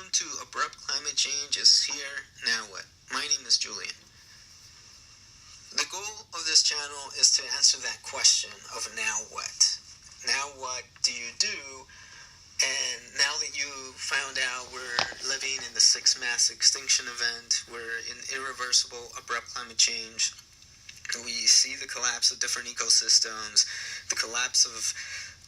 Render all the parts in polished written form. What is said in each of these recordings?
welcome to Abrupt Climate Change is Here, Now What? My name is Julian. The goal of this channel is to answer that question of now what? Now what do you do? And now that you found out we're living in the sixth mass extinction event, we're in irreversible abrupt climate change, we see the collapse of different ecosystems, the collapse of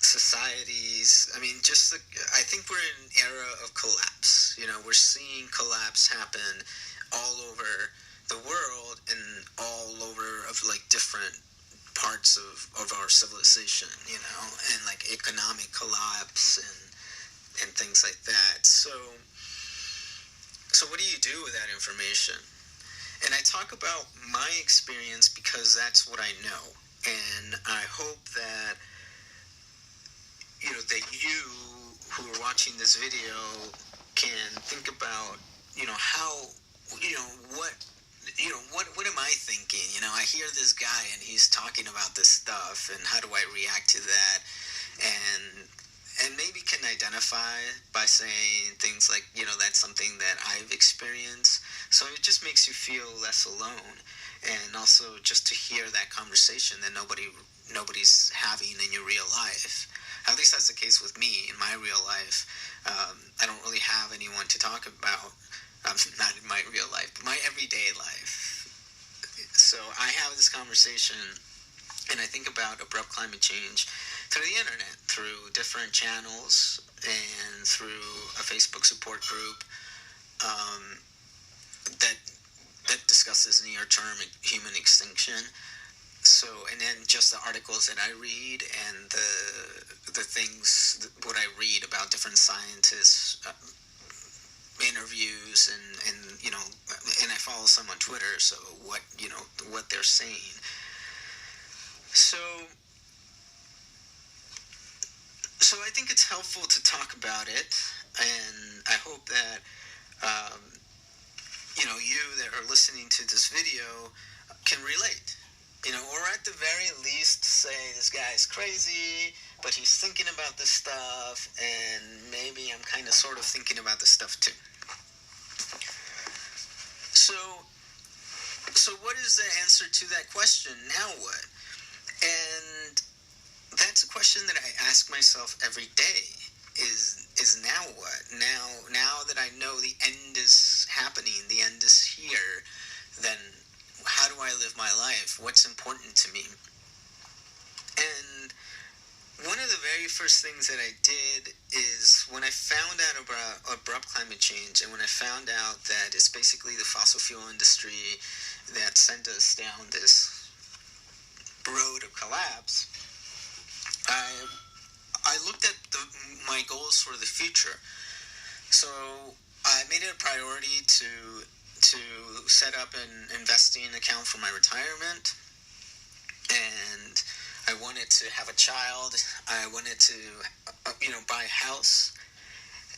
societies. I mean, I think we're in an era of collapse. We're seeing collapse happen all over the world and all over of like different parts of our civilization, and like economic collapse and things like that. So what do you do with that information? And I talk about my experience because that's what I know. And I hope that, that you who are watching this video can think about, how, what am I thinking? I hear this guy and he's talking about this stuff and how do I react to that? And maybe can identify by saying things like, that's something that I've experienced. So it just makes you feel less alone. And also just to hear that conversation that nobody's having in your real life. At least that's the case with me in my real life. I don't really have anyone to talk about. Not in my real life, but my everyday life. So I have this conversation and I think about abrupt climate change through the internet, through different channels, and through a Facebook support group that discusses near-term human extinction. So, and then just the articles that I read and the things, what I read about different scientists, interviews, and and I follow some on Twitter, so what they're saying. So I think it's helpful to talk about it, and I hope that you that are listening to this video can relate, or at the very least say this guy's crazy, but he's thinking about this stuff, and maybe I'm kind of sort of thinking about this stuff too. So what is the answer to that question? Now what? And that's a question that I ask myself every day. Is now what? Now that I know the end is happening, the end is here, then how do I live my life? What's important to me? And one of the very first things that I did is when I found out about abrupt climate change, and when I found out that it's basically the fossil fuel industry that sent us down this road of collapse, I looked at my goals for the future. So I made it a priority to set up an investing account for my retirement, and I wanted to have a child. I wanted to, buy a house,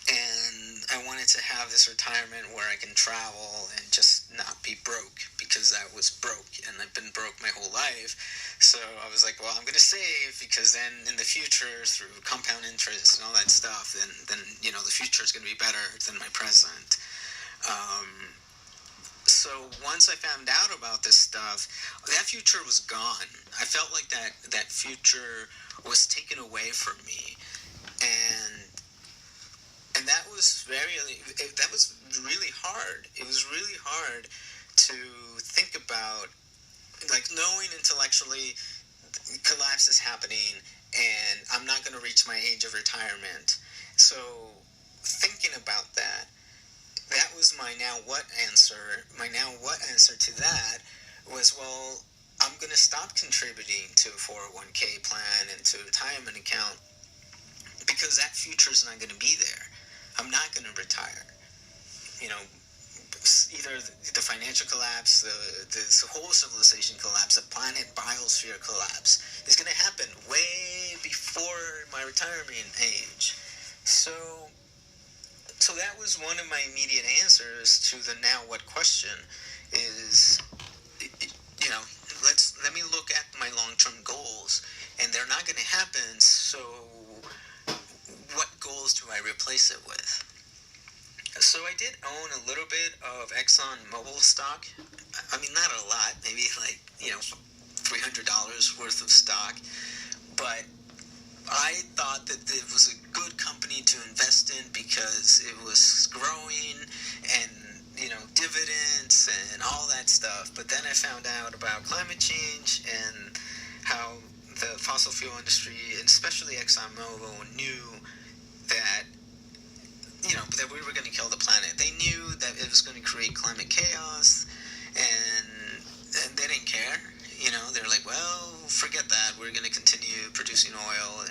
and I wanted to have this retirement where I can travel and just not be broke, because I was broke and I've been broke my whole life. So I was like, well, I'm going to save, because then in the future, through compound interest and all that stuff, then the future is going to be better than my present. So once I found out about this stuff, that future was gone. I felt like that future was taken away from me, and that was really hard. It was really hard to think about, like, knowing intellectually collapse is happening and I'm not going to reach my age of retirement. So thinking about that was my now what answer. My now what answer to that was, well, I'm going to stop contributing to a 401k plan and to a retirement account, because that future is not going to be there. I'm not going to retire. Either the financial collapse, the whole civilization collapse, the planet biosphere collapse is going to happen way before my retirement age. So that was one of my immediate answers to the now what question is, let me look at my long-term goals, and they're not going to happen, so what goals do I replace it with? So I did own a little bit of Exxon Mobil stock. I mean, not a lot, maybe like, $300 worth of stock. But I thought that it was a good company to invest in because it was growing and, dividends and all that stuff. But then I found out about climate change and how the fossil fuel industry, and especially ExxonMobil, knew that that we were going to kill the planet. They knew that it was going to create climate chaos, and they didn't care. They're like, well, forget that. We're going to continue producing oil,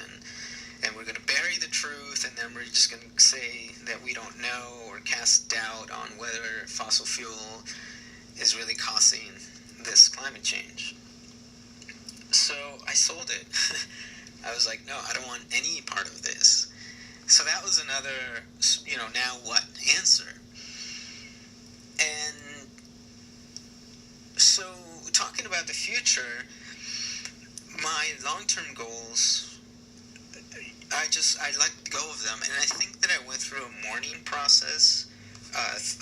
and we're going to bury the truth, and then we're just going to say that we don't know or cast doubt on whether fossil fuel is really causing this climate change. So I sold it. I was like, no, I don't want any part of this. So that was another, now what answer. And so talking about the future, my long-term goals, I let go of them. And I think that I went through a mourning process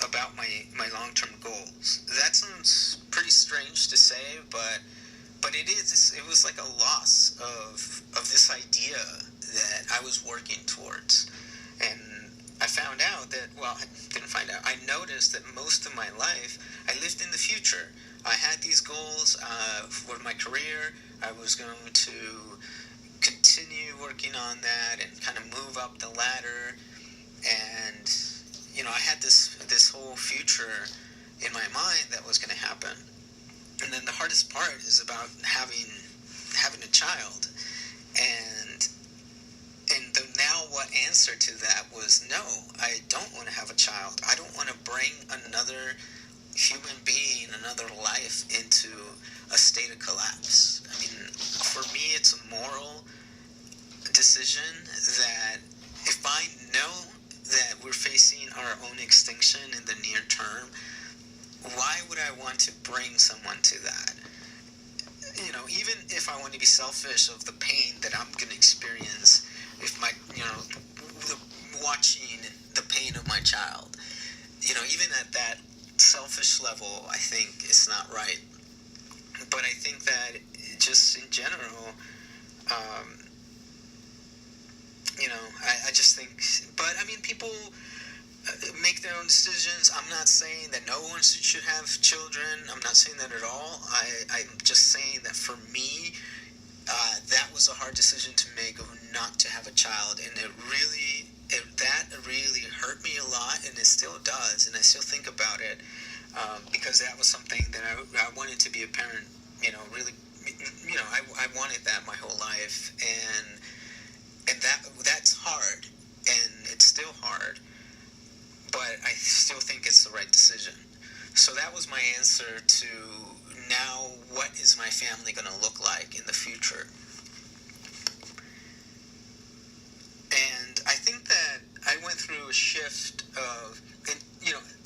about my long-term goals. That sounds pretty strange to say, but it was like a loss of this idea that I was working towards. And I found out that, I didn't find out, I noticed that most of my life I lived in the future. I had these goals for my career. I was going to continue working on that and kind of move up the ladder. And, I had this whole future in my mind that was going to happen. And then the hardest part is about having a child. And the now what answer to that was, no, I don't want to have a child. I don't want to bring another human being, another life into a state of collapse. I mean, for me, it's a moral decision that if I know that we're facing our own extinction in the near term, why would I want to bring someone to that? Even if I want to be selfish of the pain that I'm going to experience if watching the pain of my child, even at that selfish level, I think it's not right. But I think that just in general, I just think, but I mean, people make their own decisions. I'm not saying that no one should have children. I'm not saying that at all. I'm just saying that for me, that was a hard decision to make, of not to have a child, and that really hurt me a lot, and it still does, and I still think about it, because that was something that I wanted to be a parent. Really, I wanted that my whole life, and that's hard, and it's still hard. But I still think it's the right decision. So that was my answer to, now what is my family going to look like in the future? And I think that I went through a shift of,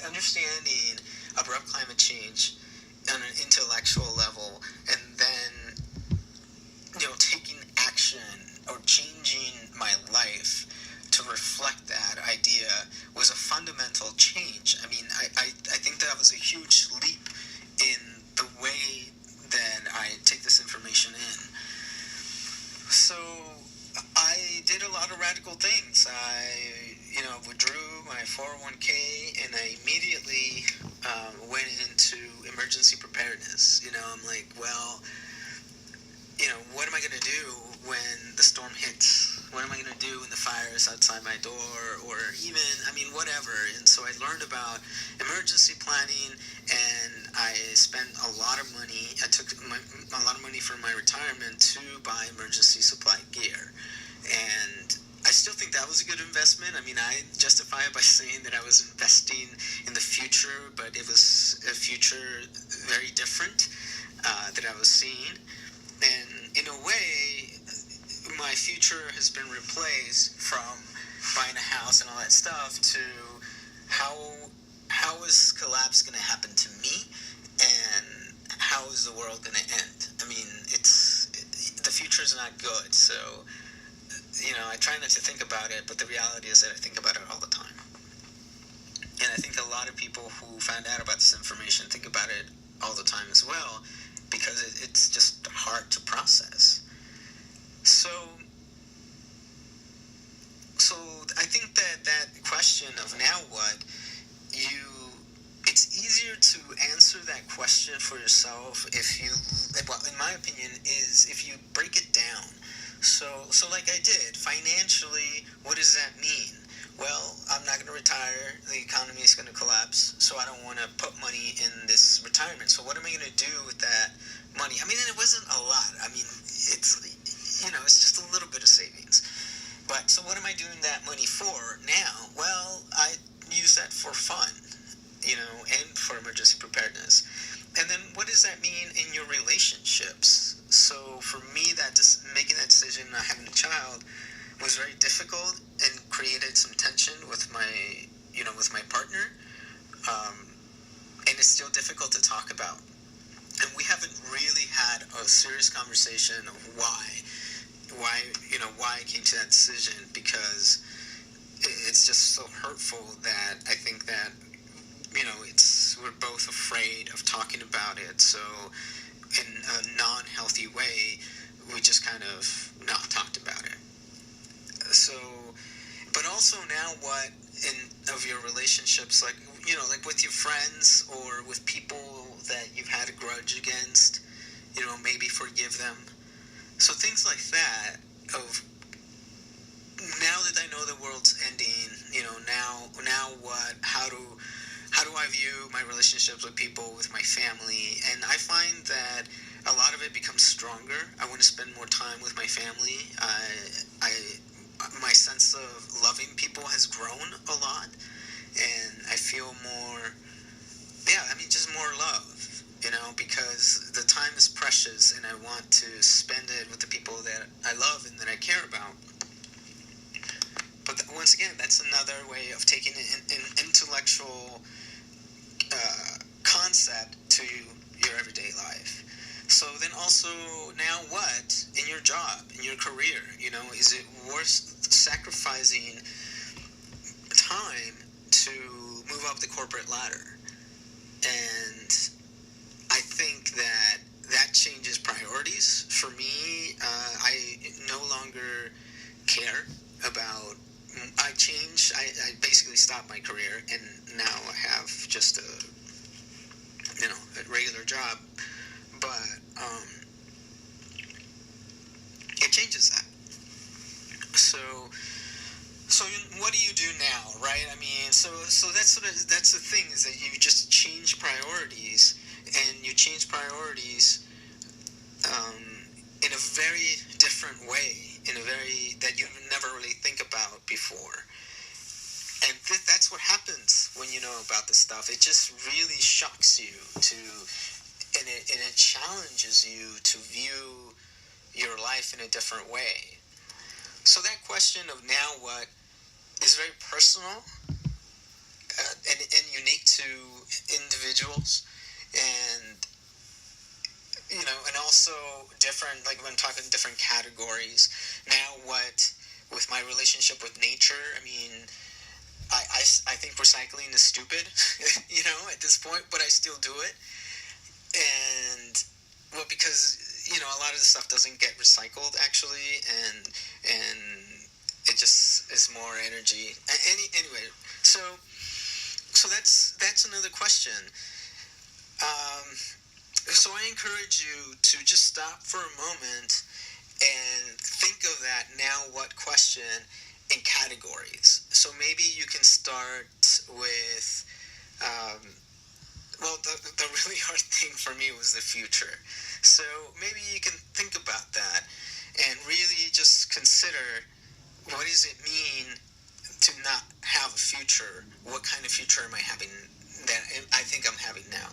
understanding abrupt climate change on an intellectual level, and then, taking action or changing my life to reflect that idea was a fundamental change. I mean, I think that was a huge leap in the way that I take this information in. So I did a lot of radical things. I, withdrew my 401k, and I immediately went into emergency preparedness. I'm like, well, what am I going to do when the storm hits? What am I going to do when the fire is outside my door, or even, whatever. And so I learned about emergency planning, and I spent a lot of money. I took a lot of money from my retirement to buy emergency supply gear. And I still think that was a good investment. I justify it by saying that I was investing in the future, but it was a future very different that I was seeing. And in a way, my future has been replaced from buying a house and all that stuff to how is collapse going to happen to me, and how is the world going to end? The future is not good. So, I try not to think about it, but the reality is that I think about it all the time. And I think a lot of people who find out about this information think about it all the time as well, because it's just hard to process. So so I think that question of now what, you it's easier to answer that question for yourself if you, well, in my opinion, is if you break it down. So like I did, financially, what does that mean? Well, I'm not going to retire. The economy is going to collapse, so I don't want to put money in this retirement. So what am I going to do with that money? I mean, and it wasn't a lot. I mean, it's just a little bit of savings. But so what am I doing that money for now? Well, I use that for fun, and for emergency preparedness. And then what does that mean in your relationships? So for me, making that decision, not having a child, was very difficult and created some tension with my partner. And it's still difficult to talk about. And we haven't really had a serious conversation of why I came to that decision, because it's just so hurtful that I think that, we're both afraid of talking about it. So in a non-healthy way, we just kind of not talked about it. So, but also now what of your relationships, like with your friends or with people that you've had a grudge against, maybe forgive them. So things like that of, now that I know the world's ending, now what, how do I view my relationships with people, with my family? And I find that a lot of it becomes stronger. I want to spend more time with my family. My sense of loving people has grown a lot, and I feel more, just more love, because the time is precious, and I want to spend it with the people that I love and that I care about. But once again, that's another way of taking an intellectual concept to your everyday life. So then also, now what in your job, in your career, is it worth sacrificing time to move up the corporate ladder? And I think that changes priorities. For me, I no longer care about, I basically stopped my career, and now I have just a regular job. But it changes that. So what do you do now, right? I mean, so that's the thing, is that you just change priorities, and you change priorities in a very different way, in a very that you never really think about before. And that's what happens when you know about this stuff. It just really shocks you and it challenges you to view your life in a different way. So that question of now what is very personal and unique to individuals, and and also different, like when I'm talking different categories. Now what, with my relationship with nature, I mean, I think recycling is stupid, at this point, but I still do it. And, well, because, a lot of the stuff doesn't get recycled, actually, and it just is more energy. Anyway, so that's another question. So I encourage you to just stop for a moment and think of that now what question in categories. So maybe you can start with, the really hard thing for me was the future. So maybe you can think about that and really just consider, what does it mean to not have a future? What kind of future am I having that I think I'm having now?